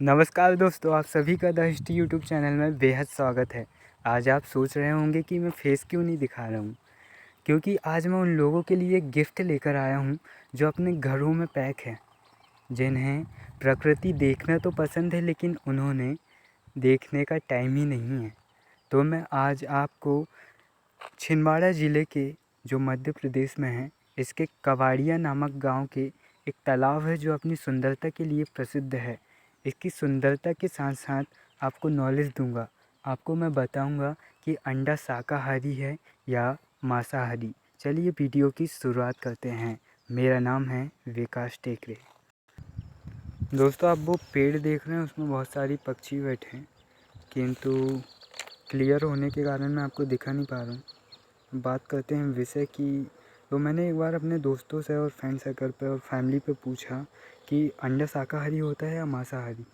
नमस्कार दोस्तों, आप सभी का द हिस्ट्री यूट्यूब चैनल में बेहद स्वागत है। आज आप सोच रहे होंगे कि मैं फेस क्यों नहीं दिखा रहा हूँ, क्योंकि आज मैं उन लोगों के लिए गिफ्ट लेकर आया हूँ जो अपने घरों में पैक हैं, जिन्हें प्रकृति देखना तो पसंद है लेकिन उन्होंने देखने का टाइम ही नहीं है। तो मैं आज आपको छिंदवाड़ा ज़िले के, जो मध्य प्रदेश में है, इसके कवाड़िया नामक गांव के एक तालाब है जो अपनी सुंदरता के लिए प्रसिद्ध है। इसकी सुंदरता के साथ साथ आपको नॉलेज दूंगा। आपको मैं बताऊंगा कि अंडा शाकाहारी है या मांसाहारी। चलिए वीडियो की शुरुआत करते हैं। मेरा नाम है विकास टेकरे। दोस्तों, आप वो पेड़ देख रहे हैं, उसमें बहुत सारी पक्षी बैठे हैं, किंतु क्लियर होने के कारण मैं आपको दिखा नहीं पा रहा हूँ। बात करते हैं विषय की। तो मैंने एक बार अपने दोस्तों से और फ्रेंड सर्कल पे और फैमिली पे पूछा कि अंडा शाकाहारी होता है या मांसाहारी।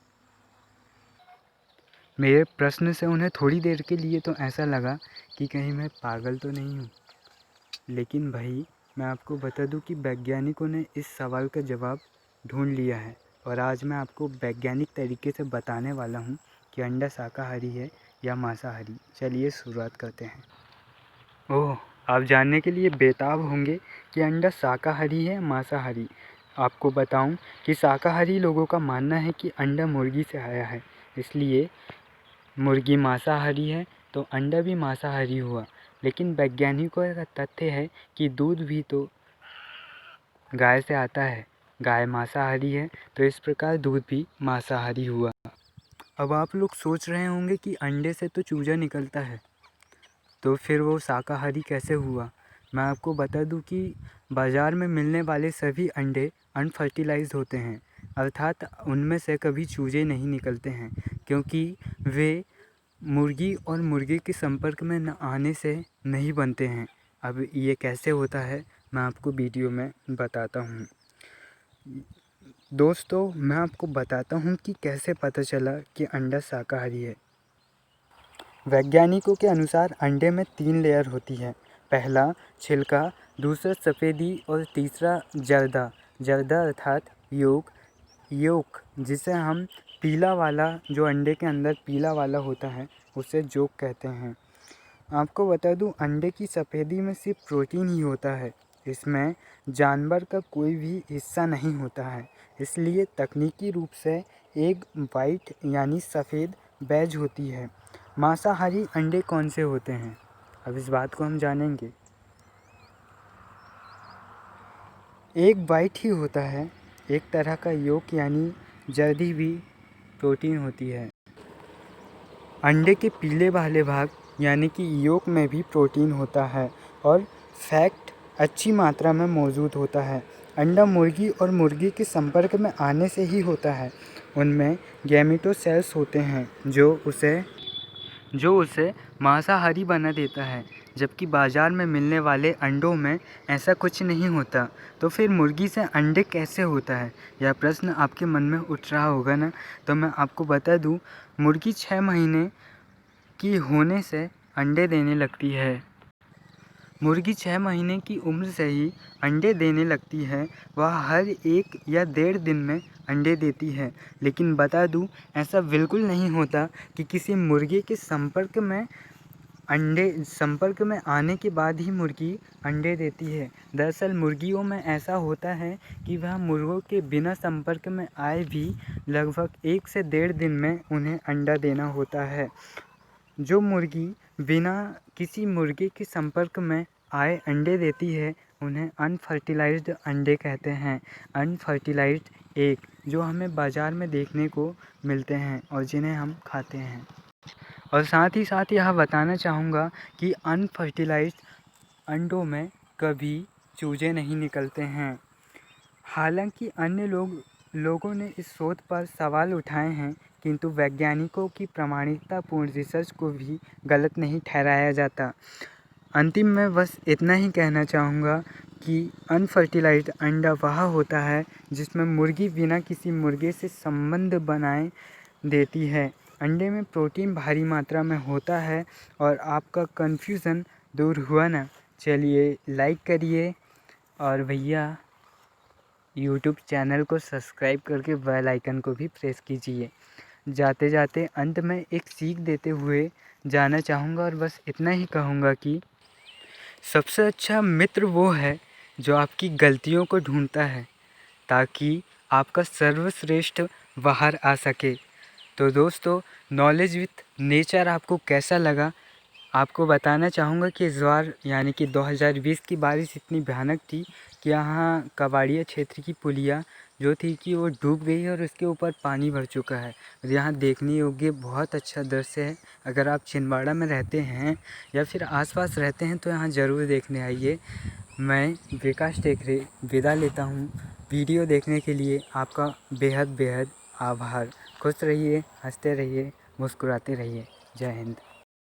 मेरे प्रश्न से उन्हें थोड़ी देर के लिए तो ऐसा लगा कि कहीं मैं पागल तो नहीं हूँ, लेकिन भाई मैं आपको बता दूँ कि वैज्ञानिकों ने इस सवाल का जवाब ढूंढ लिया है और आज मैं आपको वैज्ञानिक तरीके से बताने वाला हूँ कि अंडा शाकाहारी है या मांसाहारी। चलिए शुरुआत करते हैं। ओह, आप जानने के लिए बेताब होंगे कि अंडा शाकाहारी है मांसाहारी। आपको बताऊं कि शाकाहारी लोगों का मानना है कि अंडा मुर्गी से आया है, इसलिए मुर्गी मांसाहारी है तो अंडा भी मांसाहारी हुआ। लेकिन वैज्ञानिकों का तथ्य है कि दूध भी तो गाय से आता है। गाय मांसाहारी है तो इस प्रकार दूध भी मांसाहारी हुआ। अब आप लोग सोच रहे होंगे कि अंडे से तो चूजा निकलता है, तो फिर वो शाकाहारी कैसे हुआ। मैं आपको बता दूं कि बाज़ार में मिलने वाले सभी अंडे अनफर्टिलाइज्ड होते हैं, अर्थात उनमें से कभी चूजे नहीं निकलते हैं, क्योंकि वे मुर्गी और मुर्गे के संपर्क में न आने से नहीं बनते हैं। अब ये कैसे होता है मैं आपको वीडियो में बताता हूँ। दोस्तों, मैं आपको बताता हूँ कि कैसे पता चला कि अंडा शाकाहारी है। वैज्ञानिकों के अनुसार अंडे में 3 लेयर होती है। पहला छिलका, दूसरा सफ़ेदी और तीसरा जर्दा। जर्दा अर्थात योक जिसे हम पीला वाला, जो अंडे के अंदर पीला वाला होता है, उसे जोक कहते हैं। आपको बता दूं, अंडे की सफ़ेदी में सिर्फ प्रोटीन ही होता है, इसमें जानवर का कोई भी हिस्सा नहीं होता है, इसलिए तकनीकी रूप से एग वाइट यानी सफ़ेद बैज होती है। मांसाहारी अंडे कौन से होते हैं, अब इस बात को हम जानेंगे। एग वाइट ही होता है, एक तरह का योक यानी जर्दी भी प्रोटीन होती है। अंडे के पीले वाले भाग यानी कि योक में भी प्रोटीन होता है और फैट अच्छी मात्रा में मौजूद होता है। अंडा मुर्गी और मुर्गी के संपर्क में आने से ही होता है। उनमें गैमेटोसेल्स होते हैं जो उसे मांसाहारी बना देता है, जबकि बाज़ार में मिलने वाले अंडों में ऐसा कुछ नहीं होता। तो फिर मुर्गी से अंडे कैसे होता है, यह प्रश्न आपके मन में उठ रहा होगा ना। तो मैं आपको बता दूं, मुर्गी 6 महीने की होने से अंडे देने लगती है। मुर्गी 6 महीने की उम्र से ही अंडे देने लगती है। वह हर 1 या 1.5 दिन में अंडे देती है। लेकिन बता दूं, ऐसा बिल्कुल नहीं होता कि किसी मुर्गी के संपर्क में आने के बाद ही मुर्गी अंडे देती है। दरअसल मुर्गियों में ऐसा होता है कि वह मुर्गों के बिना संपर्क में आए भी लगभग 1 से 1.5 दिन में उन्हें अंडा देना होता है। जो मुर्गी बिना किसी मुर्गे के संपर्क में आए अंडे देती है, उन्हें अनफर्टिलाइज्ड अंडे कहते हैं। अनफर्टिलाइज्ड एग, जो हमें बाज़ार में देखने को मिलते हैं और जिन्हें हम खाते हैं। और साथ ही साथ यह बताना चाहूँगा कि अनफर्टिलाइज्ड अंडों में कभी चूजे नहीं निकलते हैं। हालांकि अन्य लोगों ने इस शोध पर सवाल उठाए हैं, किंतु वैज्ञानिकों की प्रामाणिकतापूर्ण रिसर्च को भी गलत नहीं ठहराया जाता। अंतिम में बस इतना ही कहना चाहूँगा कि अनफर्टिलाइज्ड अंडा वह होता है जिसमें मुर्गी बिना किसी मुर्गे से संबंध बनाए देती है। अंडे में प्रोटीन भारी मात्रा में होता है। और आपका कन्फ्यूज़न दूर हुआ ना। चलिए लाइक करिए और भैया यूट्यूब चैनल को सब्सक्राइब करके बेल आइकन को भी प्रेस कीजिए। जाते जाते अंत में एक सीख देते हुए जाना चाहूँगा और बस इतना ही कहूँगा कि सबसे अच्छा मित्र वो है जो आपकी गलतियों को ढूंढता है ताकि आपका सर्वश्रेष्ठ बाहर आ सके। तो दोस्तों, नॉलेज विथ नेचर आपको कैसा लगा? आपको बताना चाहूँगा कि इस बार यानी कि 2020 की बारिश इतनी भयानक थी कि यहाँ कबाड़िया क्षेत्र की पुलिया जो थी कि वो डूब गई है और उसके ऊपर पानी भर चुका है। और यहाँ देखने योग्य बहुत अच्छा दृश्य है। अगर आप छिंदवाड़ा में रहते हैं या फिर आसपास रहते हैं तो यहाँ ज़रूर देखने आइए। मैं विकास टेकरे विदा लेता हूँ। वीडियो देखने के लिए आपका बेहद बेहद आभार। खुश रहिए, हंसते रहिए, मुस्कुराते रहिए। जय हिंद।